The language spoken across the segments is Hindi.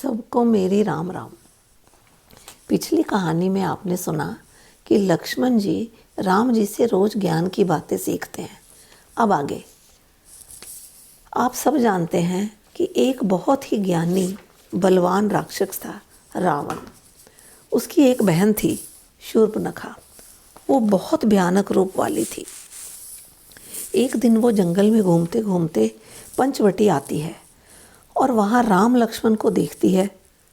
सबको मेरी राम राम। पिछली कहानी में आपने सुना कि लक्ष्मण जी राम जी से रोज ज्ञान की बातें सीखते हैं। अब आगे आप सब जानते हैं कि एक बहुत ही ज्ञानी बलवान राक्षस था रावण। उसकी एक बहन थी शूर्पणखा। वो बहुत भयानक रूप वाली थी। एक दिन वो जंगल में घूमते घूमते पंचवटी आती है और वहाँ राम लक्ष्मण को देखती है।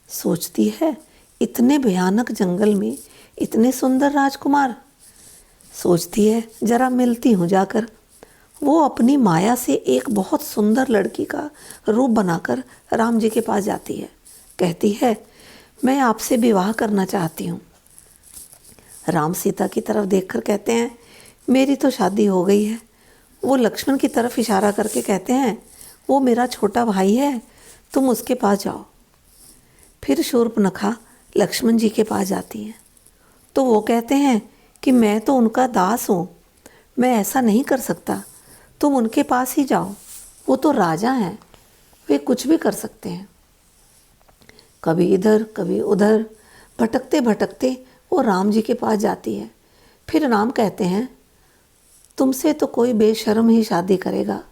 सोचती है, इतने भयानक जंगल में इतने सुंदर राजकुमार। सोचती है जरा मिलती हूँ जाकर। वो अपनी माया से एक बहुत सुंदर लड़की का रूप बनाकर राम जी के पास जाती है। कहती है, मैं आपसे विवाह करना चाहती हूँ। राम सीता की तरफ देखकर कहते हैं, मेरी तो शादी हो गई है। वो लक्ष्मण की तरफ इशारा करके कहते हैं, वो मेरा छोटा भाई है, तुम उसके पास जाओ। फिर शूर्पणखा लक्ष्मण जी के पास जाती हैं तो वो कहते हैं कि मैं तो उनका दास हूँ, मैं ऐसा नहीं कर सकता, तुम उनके पास ही जाओ। वो तो राजा हैं, वे कुछ भी कर सकते हैं। कभी इधर कभी उधर भटकते भटकते वो राम जी के पास जाती है। फिर राम कहते हैं, तुमसे तो कोई बेशर्म ही शादी करेगा।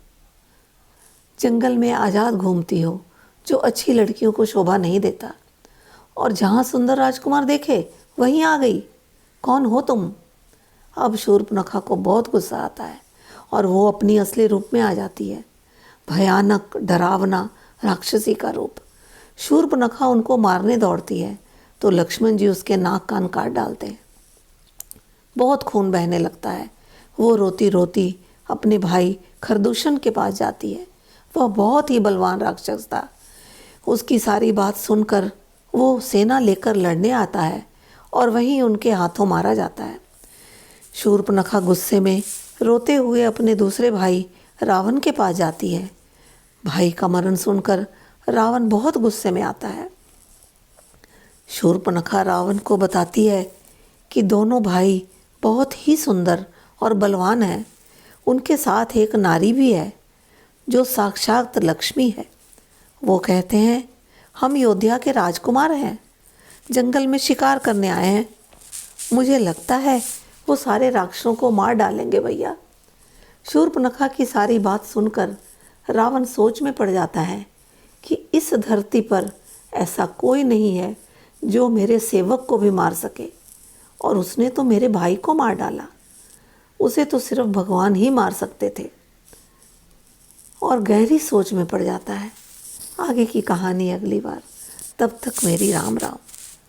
जंगल में आज़ाद घूमती हो, जो अच्छी लड़कियों को शोभा नहीं देता, और जहाँ सुंदर राजकुमार देखे वहीं आ गई। कौन हो तुम? अब शूर्पणखा को बहुत गुस्सा आता है और वो अपनी असली रूप में आ जाती है। भयानक डरावना राक्षसी का रूप। शूर्पणखा उनको मारने दौड़ती है तो लक्ष्मण जी उसके नाक कान काट डालते हैं। बहुत खून बहने लगता है। वो रोती रोती अपने भाई खरदूषण के पास जाती है। वह बहुत ही बलवान राक्षस था। उसकी सारी बात सुनकर वो सेना लेकर लड़ने आता है और वहीं उनके हाथों मारा जाता है। शूर्पणखा गुस्से में रोते हुए अपने दूसरे भाई रावण के पास जाती है। भाई का मरण सुनकर रावण बहुत गुस्से में आता है। शूर्पणखा रावण को बताती है कि दोनों भाई बहुत ही सुंदर और बलवान हैं। उनके साथ एक नारी भी है जो साक्षात लक्ष्मी है। वो कहते हैं, हम अयोध्या के राजकुमार हैं, जंगल में शिकार करने आए हैं। मुझे लगता है वो सारे राक्षसों को मार डालेंगे भैया। शूर्पणखा की सारी बात सुनकर रावण सोच में पड़ जाता है कि इस धरती पर ऐसा कोई नहीं है जो मेरे सेवक को भी मार सके, और उसने तो मेरे भाई को मार डाला। उसे तो सिर्फ भगवान ही मार सकते थे। और गहरी सोच में पड़ जाता है। आगे की कहानी अगली बार। तब तक मेरी राम राम।